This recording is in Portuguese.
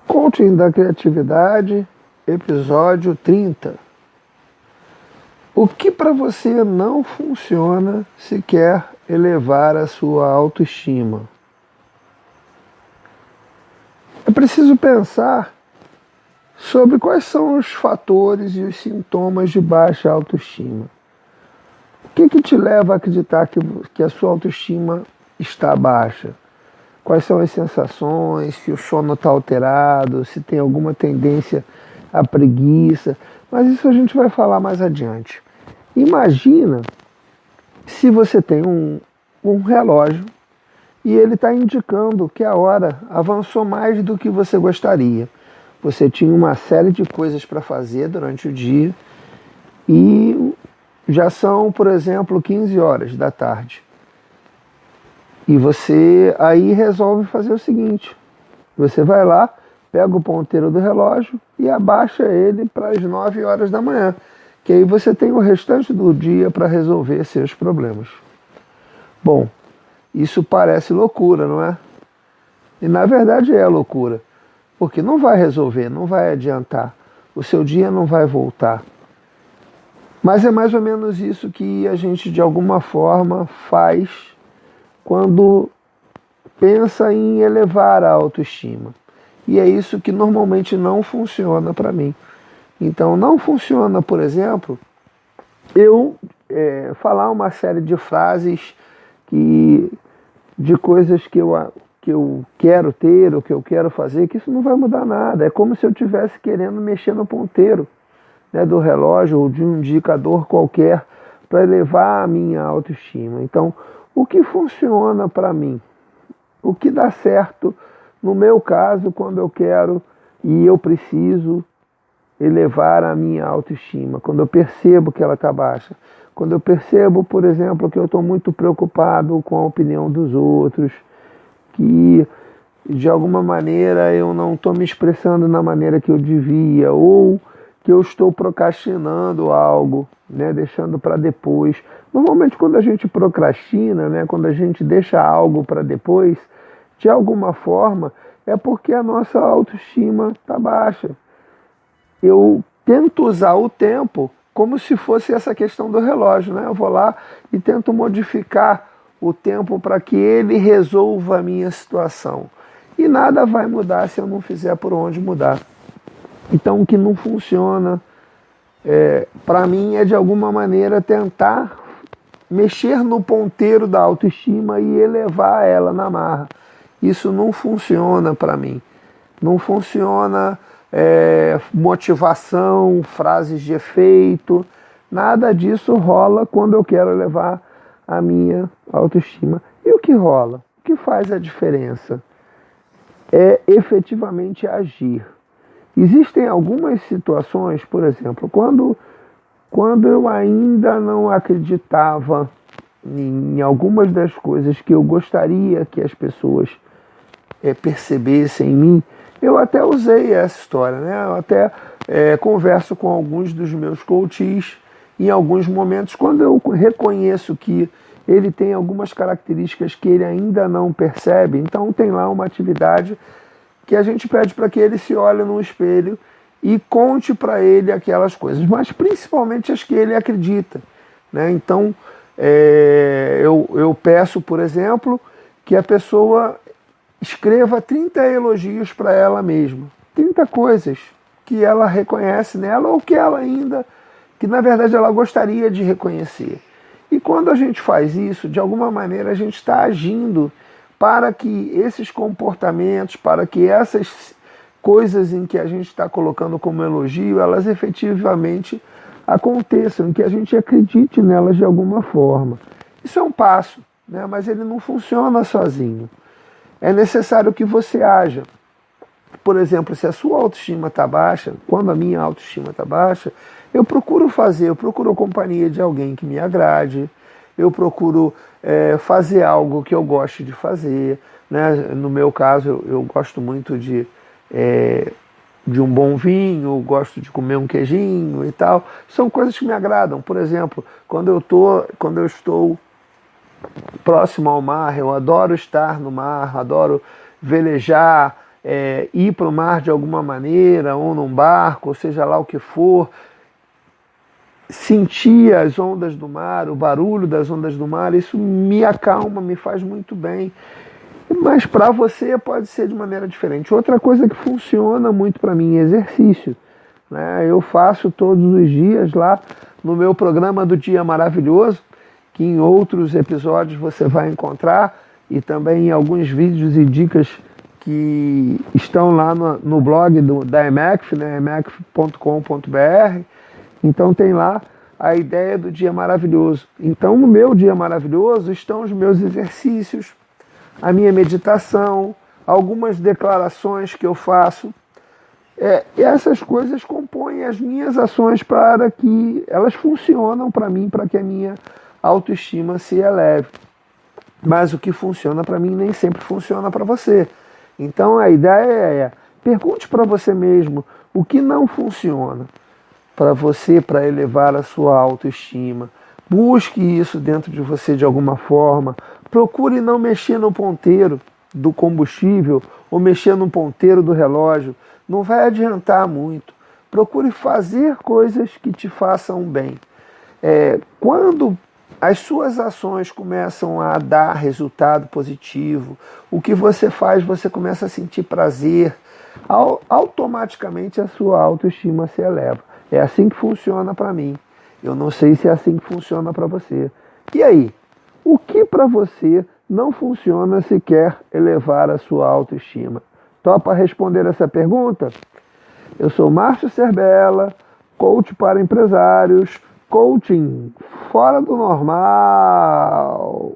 Coaching da Criatividade, episódio 30. O que para você não funciona se quer elevar a sua autoestima? É preciso pensar sobre quais são os fatores e os sintomas de baixa autoestima. O que te leva a acreditar que a sua autoestima está baixa? Quais são as sensações, se o sono está alterado, se tem alguma tendência à preguiça. Mas isso a gente vai falar mais adiante. Imagina se você tem um relógio e ele está indicando que a hora avançou mais do que você gostaria. Você tinha uma série de coisas para fazer durante o dia e já são, por exemplo, 15 horas da tarde. E você aí resolve fazer o seguinte: você vai lá, pega o ponteiro do relógio e abaixa ele para as 9 horas da manhã, que aí você tem o restante do dia para resolver seus problemas. Bom, isso parece loucura, não é? E na verdade é loucura, porque não vai resolver, não vai adiantar, o seu dia não vai voltar. Mas é mais ou menos isso que a gente de alguma forma faz quando pensa em elevar a autoestima. E é isso que normalmente não funciona para mim. Então não funciona, por exemplo, eu falar uma série de frases de coisas que eu quero ter, ou que eu quero fazer, que isso não vai mudar nada. É como se eu estivesse querendo mexer no ponteiro, né, do relógio ou de um indicador qualquer para elevar a minha autoestima. Então, o que funciona para mim? O que dá certo no meu caso quando eu quero e eu preciso elevar a minha autoestima? Quando eu percebo que ela está baixa. Quando eu percebo, por exemplo, que eu estou muito preocupado com a opinião dos outros, que de alguma maneira eu não estou me expressando na maneira que eu devia, ou que eu estou procrastinando algo, né, deixando para depois. Normalmente quando a gente procrastina, né, quando a gente deixa algo para depois, de alguma forma, é porque a nossa autoestima está baixa. Eu tento usar o tempo como se fosse essa questão do relógio, né? Eu vou lá e tento modificar o tempo para que ele resolva a minha situação. E nada vai mudar se eu não fizer por onde mudar. Então o que não funciona para mim é de alguma maneira tentar mexer no ponteiro da autoestima e elevar ela na marra. Isso não funciona para mim. Não funciona motivação, frases de efeito, nada disso rola quando eu quero elevar a minha autoestima. E o que rola? O que faz a diferença? É efetivamente agir. Existem algumas situações, por exemplo, quando eu ainda não acreditava em algumas das coisas que eu gostaria que as pessoas percebessem em mim, eu até usei essa história, né? Eu até converso com alguns dos meus coaches em alguns momentos, quando eu reconheço que ele tem algumas características que ele ainda não percebe, então tem lá uma atividade que a gente pede para que ele se olhe no espelho e conte para ele aquelas coisas, mas principalmente as que ele acredita, né? Então, eu peço, por exemplo, que a pessoa escreva 30 elogios para ela mesma, 30 coisas que ela reconhece nela ou que ela ainda, que na verdade ela gostaria de reconhecer. E quando a gente faz isso, de alguma maneira a gente está agindo para que esses comportamentos, para que essas coisas em que a gente está colocando como elogio, elas efetivamente aconteçam, que a gente acredite nelas de alguma forma. Isso é um passo, né? Mas ele não funciona sozinho. É necessário que você haja. Por exemplo, se a sua autoestima está baixa, quando a minha autoestima está baixa, eu procuro a companhia de alguém que me agrade, eu procuro fazer algo que eu goste de fazer, né? No meu caso, eu gosto muito de um bom vinho, gosto de comer um queijinho e tal. São coisas que me agradam. Por exemplo, quando eu estou próximo ao mar, eu adoro estar no mar, adoro velejar, ir para o mar de alguma maneira, ou num barco, ou seja lá o que for, sentir as ondas do mar, o barulho das ondas do mar, isso me acalma, me faz muito bem. Mas para você pode ser de maneira diferente. Outra coisa que funciona muito para mim é exercício, né? Eu faço todos os dias lá no meu programa do Dia Maravilhoso, que em outros episódios você vai encontrar, e também em alguns vídeos e dicas que estão lá no blog da EMECF, né, emecf.com.br. Então tem lá a ideia do Dia Maravilhoso. Então no meu Dia Maravilhoso estão os meus exercícios, a minha meditação, algumas declarações que eu faço. E essas coisas compõem as minhas ações para que elas funcionam para mim, para que a minha autoestima se eleve. Mas o que funciona para mim nem sempre funciona para você. Então a ideia pergunte para você mesmo o que não funciona para você, para elevar a sua autoestima. Busque isso dentro de você de alguma forma. Procure não mexer no ponteiro do combustível ou mexer no ponteiro do relógio. Não vai adiantar muito. Procure fazer coisas que te façam bem. Quando as suas ações começam a dar resultado positivo, o que você faz, você começa a sentir prazer, automaticamente a sua autoestima se eleva. É assim que funciona para mim. Eu não sei se é assim que funciona para você. E aí? O que para você não funciona se quer elevar a sua autoestima? Topa responder essa pergunta? Eu sou Márcio Serbella, coach para empresários, coaching fora do normal.